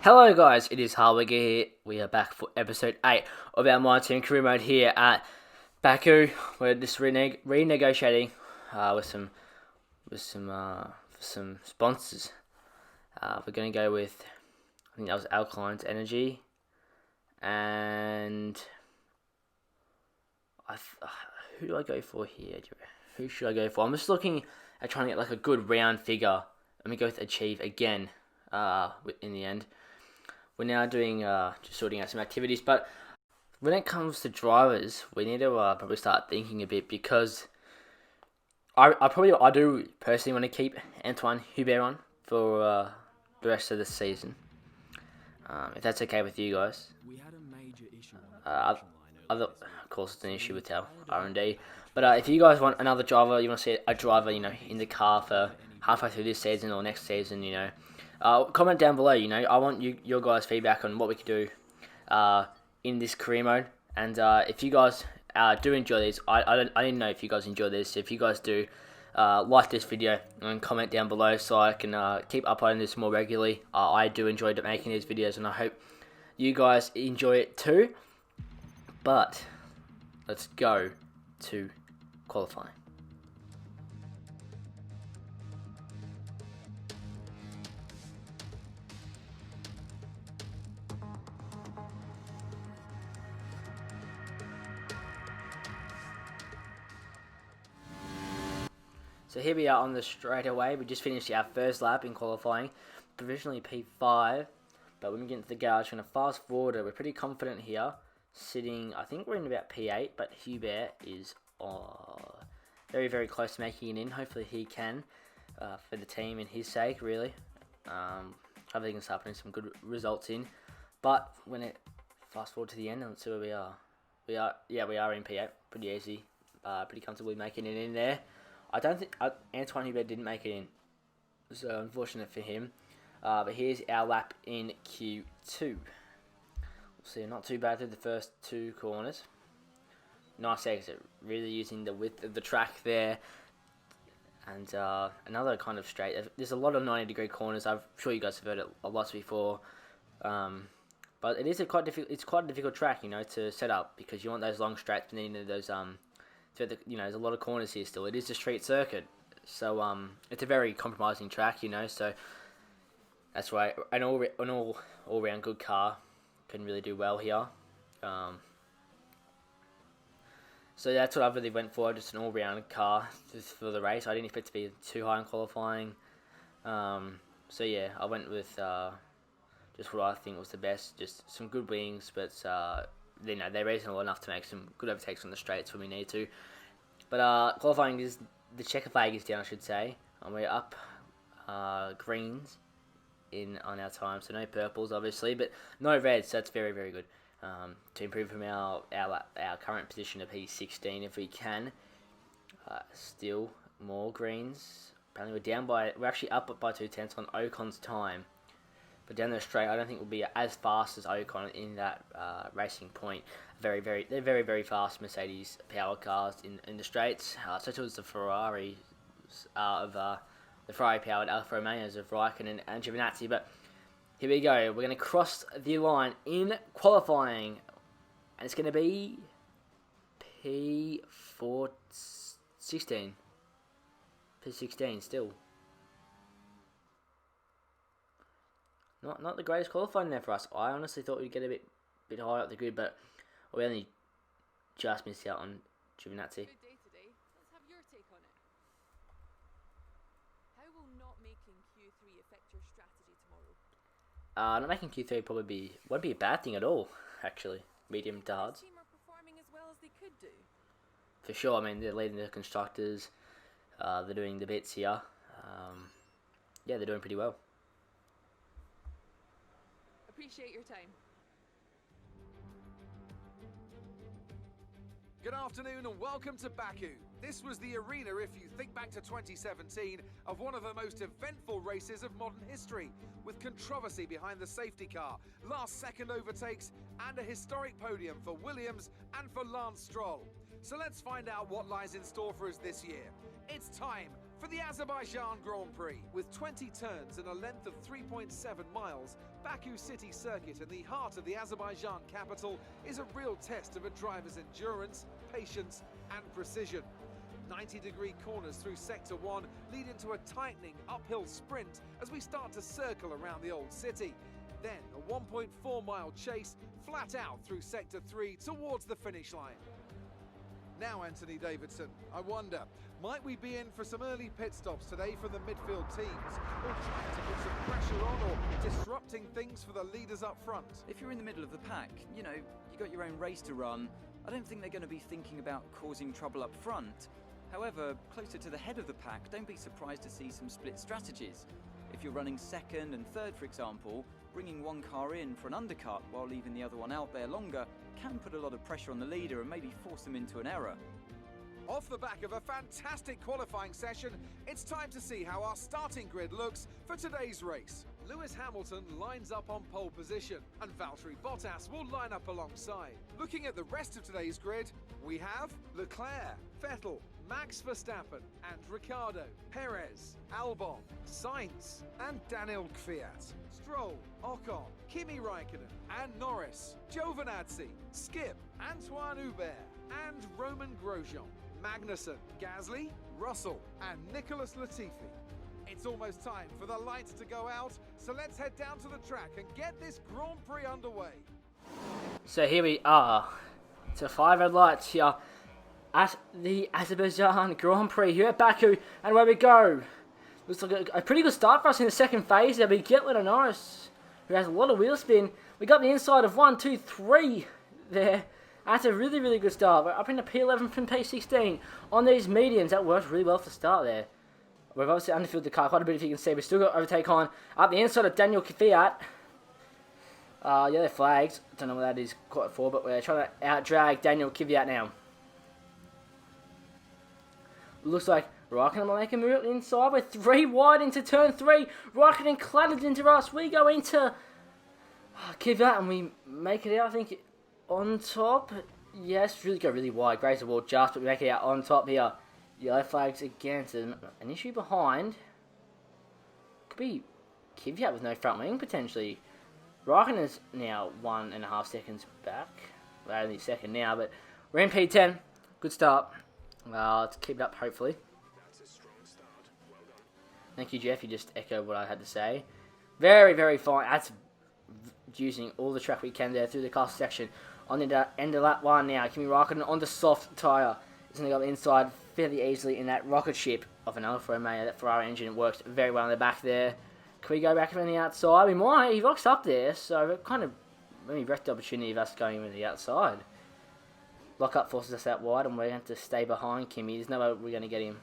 Hello guys, it is Hartwigga here. We are back for episode 8 of our My Team career mode here at Baku. We're just renegotiating with some sponsors. We're going to go with, I think that was Alkaline's Energy, and who do I go for here? Who should I go for? I'm just looking at trying to get like a good round figure. Let me go with Achieve again. In the end. We're now doing just sorting out some activities, but when it comes to drivers, we need to probably start thinking a bit, because I do personally want to keep Antoine Hubert on for the rest of the season, if that's okay with you guys. We had a major issue Of course, it's an issue with our R&D, but if you guys want another driver, you want to see a driver, in the car for halfway through this season or next season, comment down below. I want your guys' feedback on what we could do in this career mode. And if you guys do enjoy these, I didn't know if you guys enjoy this. If you guys do, like this video and comment down below so I can keep uploading this more regularly. I do enjoy making these videos, and I hope you guys enjoy it too. But let's go to qualifying. So here we are on the straightaway. We just finished our first lap in qualifying, provisionally P5. But when we get into the garage, we're going to fast forward. We're pretty confident here, sitting, I think we're in about P8, but Hubert is very, very close to making it in. Hopefully he can, for the team and his sake, really. Hopefully he can start putting some good results in. But when it fast forward to the end, let's see where we are. We are in P8, pretty easy, pretty comfortably making it in there. I don't think Antoine Hubert didn't make it in, so unfortunate for him. But here's our lap in Q2. We'll see, not too bad through the first two corners. Nice exit, really using the width of the track there. And another kind of straight. There's a lot of 90-degree corners. I'm sure you guys have heard it a lot before. But it is it's quite a difficult track, to set up, because you want those long straights, but then those there's a lot of corners here still. It is a street circuit, so it's a very compromising track, so that's why an all round good car can really do well here. So that's what I really went for, just an all round car just for the race. I didn't expect it to be too high in qualifying. So yeah, I went with just what I think was the best, just some good wings, but they're reasonable enough to make some good overtakes on the straights when we need to. But qualifying is, the checker flag is down, I should say, and we're up greens on our time, so no purples obviously, but no reds, so that's very, very good, to improve from our current position of P16 if we can. Still more greens. Apparently we're actually up by 2/10 on Ocon's time. But down the straight, I don't think we'll be as fast as Ocon in that racing point. They're very, very fast Mercedes power cars in the straights. So towards the Ferrari the Ferrari powered Alfa Romeos of Raikkonen and Giovinazzi. But here we go. We're going to cross the line in qualifying, and it's going to be P16 still. Not the greatest qualifying there for us. I honestly thought we'd get a bit higher up the grid, but we only just missed out on Giovinazzi. Good day today. Let's have your take on it. How will not making Q3 affect your strategy tomorrow? Not making Q3 won't be a bad thing at all, actually. Medium to hards. The team are performing as well as they could do. For sure. I mean, they're leading the constructors. They're doing the bits here. Yeah, they're doing pretty well. Appreciate your time. Good afternoon and welcome to Baku. This was the arena, if you think back to 2017, of one of the most eventful races of modern history, with controversy behind the safety car, last-second overtakes, and a historic podium for Williams and for Lance Stroll. So let's find out what lies in store for us this year. It's time for the Azerbaijan Grand Prix. With 20 turns and a length of 3.7 miles, Baku city circuit in the heart of the Azerbaijan capital is a real test of a driver's endurance, patience, and precision. 90-degree corners through Sector 1 lead into a tightening uphill sprint as we start to circle around the old city. Then a 1.4-mile chase flat out through Sector 3 towards the finish line. Now, Anthony Davidson, I wonder, might we be in for some early pit stops today from the midfield teams, or trying to put some pressure on, or disrupting things for the leaders up front? If you're in the middle of the pack, you know, you got your own race to run, I don't think they're going to be thinking about causing trouble up front. However, closer to the head of the pack, don't be surprised to see some split strategies. If you're running second and third, for example, bringing one car in for an undercut while leaving the other one out there longer can put a lot of pressure on the leader and maybe force them into an error. Off the back of a fantastic qualifying session, it's time to see how our starting grid looks for today's race. Lewis Hamilton lines up on pole position, and Valtteri Bottas will line up alongside. Looking at the rest of today's grid, we have Leclerc, Vettel, Max Verstappen and Ricciardo, Perez, Albon, Sainz and Daniel Kvyat, Stroll, Ocon, Kimi Raikkonen and Norris, Giovinazzi, Skip, Antoine Hubert and Roman Grosjean, Magnussen, Gasly, Russell and Nicholas Latifi. It's almost time for the lights to go out, so let's head down to the track and get this Grand Prix underway. So here we are. So 5 red lights here at the Azerbaijan Grand Prix here at Baku, and away we go. Looks like a pretty good start for us in the second phase. There we get Lando Norris, who has a lot of wheel spin. We got the inside of 1, 2, 3 there. That's a really, really good start. We're up into P11 from P16 on these mediums. That worked really well for start there. We've obviously underfilled the car quite a bit, if you can see. We've still got overtake on up the inside of Daniel Kvyat. Yeah, they're flags. Don't know what that is quite for, but we're trying to out-drag Daniel Kvyat now. Looks like Raikkonen will make a move inside. We're 3 wide into turn 3. Raikkonen clatters into us. We go into Kvyat and we make it out, I think, on top. Yes, really go really wide. Grace the wall just, but we make it out on top here. Yellow flags against an issue behind. Could be Kvyat with no front wing, potentially. Raikkonen is now 1.5 seconds back. Well, only second now, but we're in P10. Good start. Let's keep it up, hopefully. Thank you, Jeff. You just echoed what I had to say. Very, very fine. That's using all the track we can there through the car section. On the end of lap 1 now. Kimi Raikkonen on the soft tyre. He's going to go inside fairly easily in that rocket ship of an Alfa Romeo. That Ferrari engine works very well in the back there. Can we go back from the outside? We might. He rocks up there, so it kind of maybe wrecked the opportunity of us going from the outside. Lock-up forces us out wide, and we're going to stay behind Kimi. There's no way we're going to get him.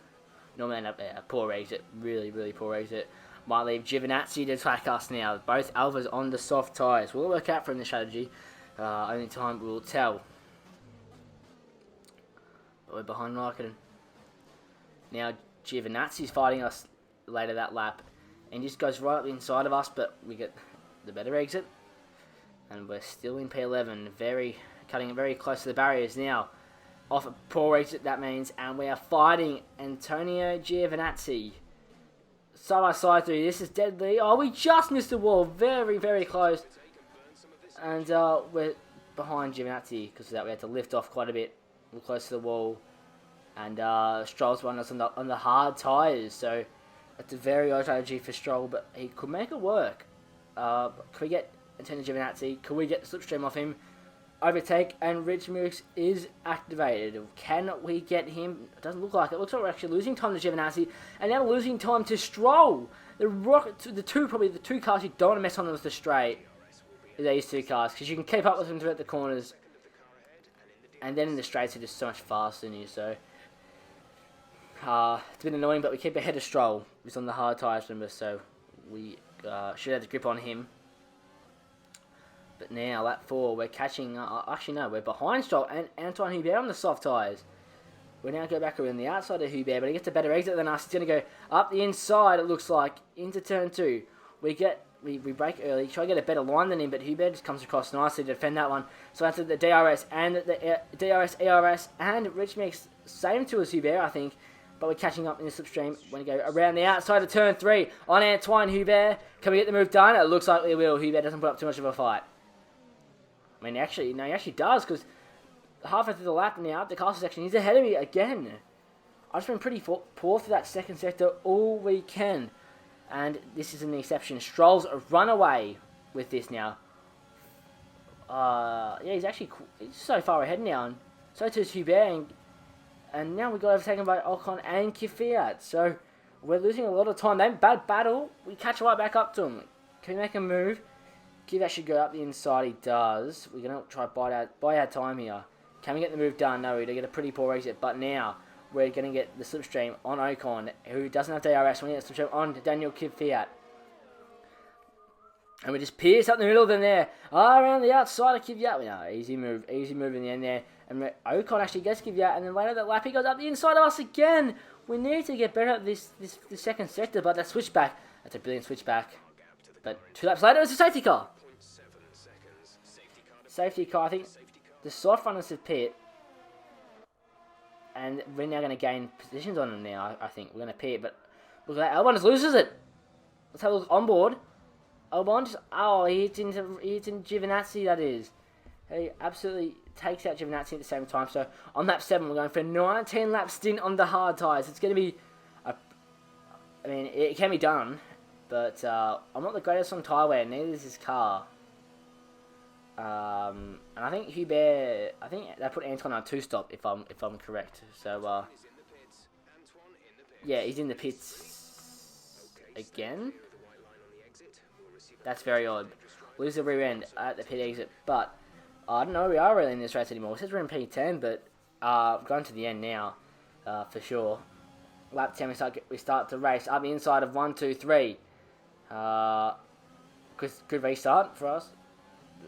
Normally end up a poor exit. Really, really poor exit. Might leave Giovinazzi to attack us now. Both Alfas on the soft tyres. Will it work out for him, the strategy? Only time will tell. But we're behind Raikkonen. Now Giovinazzi's fighting us later that lap. And just goes right up the inside of us, but we get the better exit. And we're still in P11. Cutting it very close to the barriers now. Off a poor exit, that means. And we are fighting Antonio Giovinazzi. Side by side through. This is deadly. Oh, we just missed the wall. Very, very close. And we're behind Giovinazzi. Because of that, we had to lift off quite a bit. We're close to the wall. And Stroll's running us on the hard tyres. So it's a very odd strategy for Stroll. But he could make it work. Can we get Antonio Giovinazzi? Can we get the slipstream off him? Overtake, and Rich Mix is activated. Can we get him? It doesn't look like it. It looks like we're actually losing time to Giovinazzi, and now we're losing time to Stroll. The two cars you don't want to mess on them with the straight. These two cars, because you can keep up with them throughout the corners, and then in the straights are just so much faster than you. So it's a bit annoying, but we keep ahead of Stroll. He's on the hard tyres, remember, so we should have the grip on him. But now, lap 4, we're catching... actually, no, we're behind Stroll and Antoine Hubert on the soft tyres. We now go back around the outside of Hubert, but he gets a better exit than us. He's going to go up the inside, it looks like, into turn 2. We break early, try to get a better line than him, but Hubert just comes across nicely to defend that one. So that's the DRS and the DRS, ARS, and Rich makes same to us, Hubert, I think. But we're catching up in the slipstream when we go around the outside of turn 3 on Antoine Hubert. Can we get the move done? It looks like we will. Hubert doesn't put up too much of a fight. I mean, actually, no, he actually does, because halfway through the lap now, the castle section, he's ahead of me again. I've just been pretty poor through that second sector all weekend. And this is an exception. Stroll's a runaway with this now. Yeah, he's so far ahead now. And so too is Hubert. And now we got overtaken by Ocon and Kvyat. So we're losing a lot of time. Then bad battle. We catch right back up to him. Can we make a move? Kvyat should go up the inside. He does. We're going to try to buy our time here. Can we get the move done? No, we get a pretty poor exit. But now we're going to get the slipstream on Ocon, who doesn't have DRS. We're going to get the slipstream on Daniel Kvyat. And we just pierce up the middle of them there. Around the outside of Kvyat. No, easy move in the end there. And Ocon actually gets Kvyat, and then later that lap he goes up the inside of us again. We need to get better at this second sector, but that switchback, that's a brilliant switchback. But 2 laps later, it's a safety car. Safety car, I think the soft runners have pit. And we're now going to gain positions on them now, I think. We're going to pit, but look at that. Albon just loses it. Let's have a look on board. Albon just, he hits in Giovinazzi, that is. He absolutely takes out Giovinazzi at the same time. So on lap 7, we're going for a 19 lap stint on the hard tyres. It's going to be, I mean, it can be done, but I'm not the greatest on tyre wear, neither is his car. And I think Hubert, I think they put Antoine on 2-stop if I'm correct. So yeah, he's in the pits again. That's very odd. Lose the rear end at the pit exit, but I don't know. We are really in this race anymore. It says we're in P10, but going to the end now for sure. Lap 10, we start to race up the inside of 1, 2, 3. Good restart for us.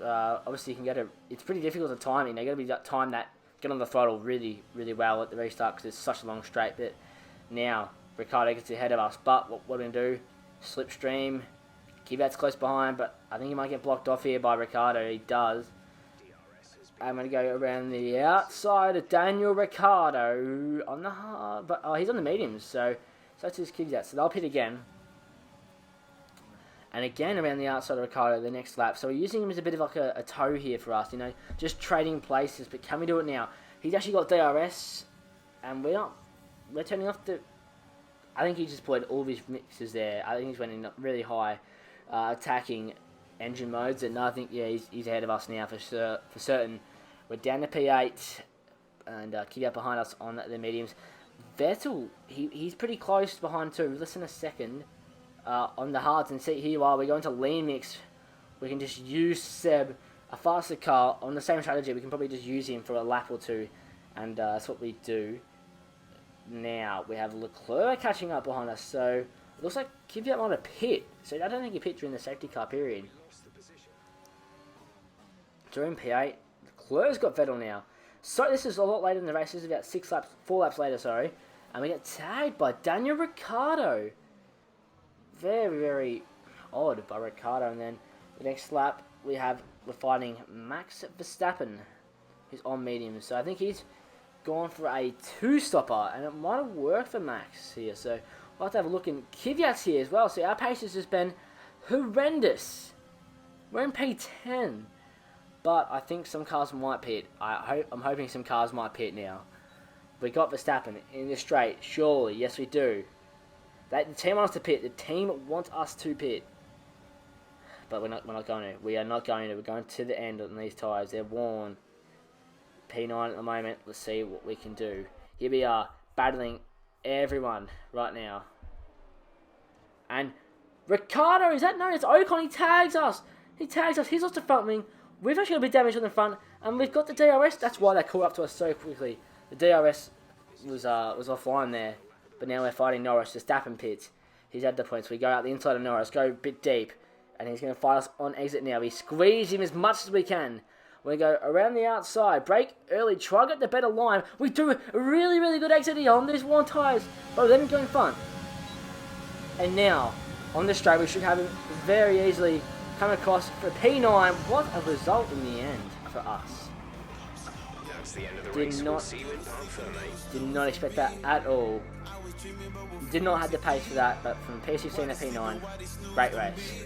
Obviously, you can get it's pretty difficult to time it. You got to be time that get on the throttle really, really well at the restart because it's such a long straight bit. Now, Ricciardo gets ahead of us, but what we're going to do, slipstream. Kvyat's close behind, but I think he might get blocked off here by Ricciardo. He does. I'm going to go around the outside of Daniel Ricciardo on the hard, but he's on the mediums, so that's his Kvyat. So they'll pit again. And again around the outside of Ricciardo the next lap. So we're using him as a bit of like a tow here for us, just trading places. But can we do it now? He's actually got DRS, and we're turning off the. I think he just put all of his mixes there. I think he's went in really high. Attacking engine modes, and I think he's ahead of us now for certain. We're down to P8 and Kvyat behind us on the mediums. Vettel, he's pretty close behind too. Less than a second on the hards, and see here you are. We're going to lean mix. We can just use Seb, a faster car on the same strategy. We can probably just use him for a lap or two, and that's what we do. Now we have Leclerc catching up behind us, so. It looks like Kvyat might have pit, so I don't think he pit during the safety car period. During P8, Leclerc's got Vettel now. So this is a lot later in the race. This is about 4 laps later, sorry. And we get tagged by Daniel Ricciardo. Very, very odd by Ricciardo. And then the next lap, we're fighting Max Verstappen, who's on medium. So I think he's gone for a 2-stopper, and it might have worked for Max here. So we'll have to have a look in Kvyat's here as well. So our pace has just been horrendous. We're in P10. But I think some cars might pit. I'm hoping some cars might pit now. We got Verstappen in the straight, surely. Yes, we do. The team wants us to pit. The team wants us to pit. But we're not going to. We are not going to. We're going to the end on these tyres. They're worn. P9 at the moment. Let's see what we can do. Here we are, battling everyone right now. And Ricciardo, is that known as Ocon? He tags us. He's lost the front wing. We've actually got a bit of damage on the front, and we've got the DRS. That's why they caught up to us so quickly. The DRS was offline there, but now we're fighting Norris. Verstappen pits. He's at the points. We go out the inside of Norris, go a bit deep, and he's going to fight us on exit now. We squeeze him as much as we can. We go around the outside, brake early, try to get the better line. We do a really, really good exit here on these one tyres, but let him go in front. And now, on the straight, we should have him very easily come across for P9. What a result in the end for us. That's the end of the race. We'll see you in Park mate. Did not expect that at all. Did not have the pace for that, but from P16 to P9, great race.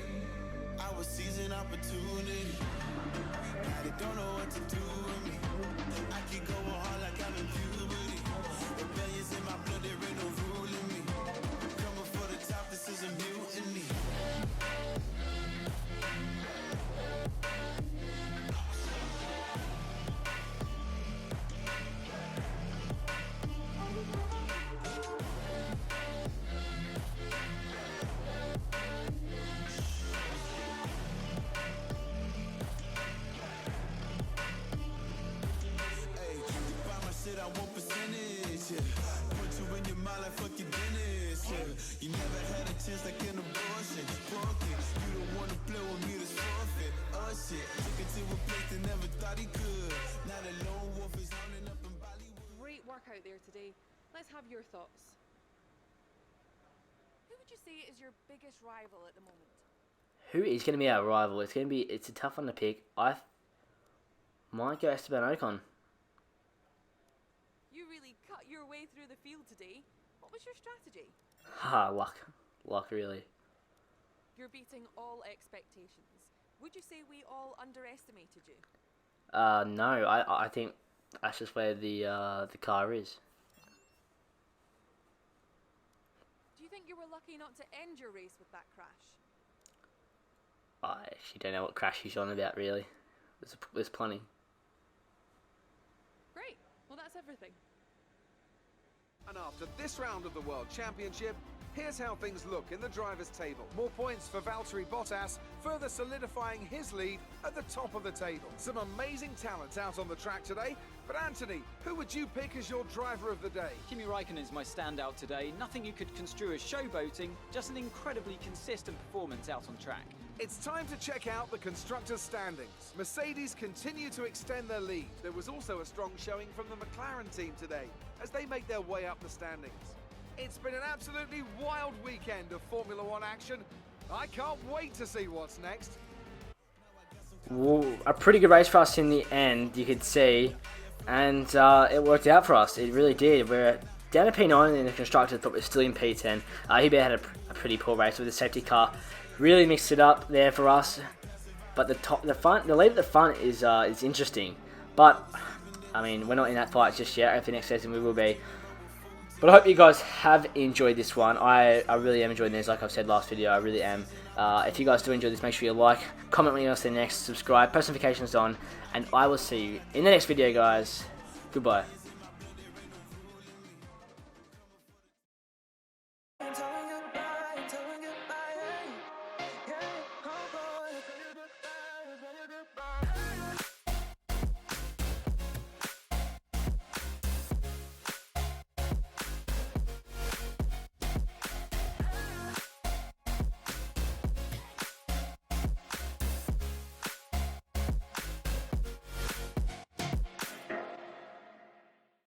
You never had a chance like an abortion. Punk it, you don't wanna play with me, this forfeit. Oh shit, took it to a place that never thought he could. Now the lone wolf is running up in Bollywood. Great work out there today. Let's have your thoughts. Who would you say is your biggest rival at the moment? Who is going to be our rival? It's a tough one to pick. I might go Esteban Ocon. You really cut your way through the field today. What was your strategy? Luck really. You're beating all expectations. Would you say we all underestimated you? No, I think that's just where the car is. Do you think you were lucky not to end your race with that crash? I actually don't know what crash he's on about really. There's plenty. Great. Well, that's everything. And after this round of the World Championship, here's how things look in the drivers' table. More points for Valtteri Bottas, further solidifying his lead at the top of the table. Some amazing talents out on the track today. But Anthony, who would you pick as your driver of the day? Kimi Raikkonen's my standout today. Nothing you could construe as showboating, just an incredibly consistent performance out on track. It's time to check out the constructors' standings. Mercedes continue to extend their lead. There was also a strong showing from the McLaren team today as they make their way up the standings. It's been an absolutely wild weekend of Formula One action. I can't wait to see what's next. A pretty good race for us in the end, you could see, and it worked out for us. It really did. We're down to P9 and the constructor thought we were still in P10. He had a pretty poor race with the safety car. Really mixed it up there for us, but the lead at the front is interesting. But I mean, we're not in that fight just yet. Hopefully next season we will be. But I hope you guys have enjoyed this one. I really am enjoying this. Like I've said last video, I really am. If you guys do enjoy this, make sure you like, comment when you want to see next, subscribe, post notifications on, and I will see you in the next video, guys. Goodbye.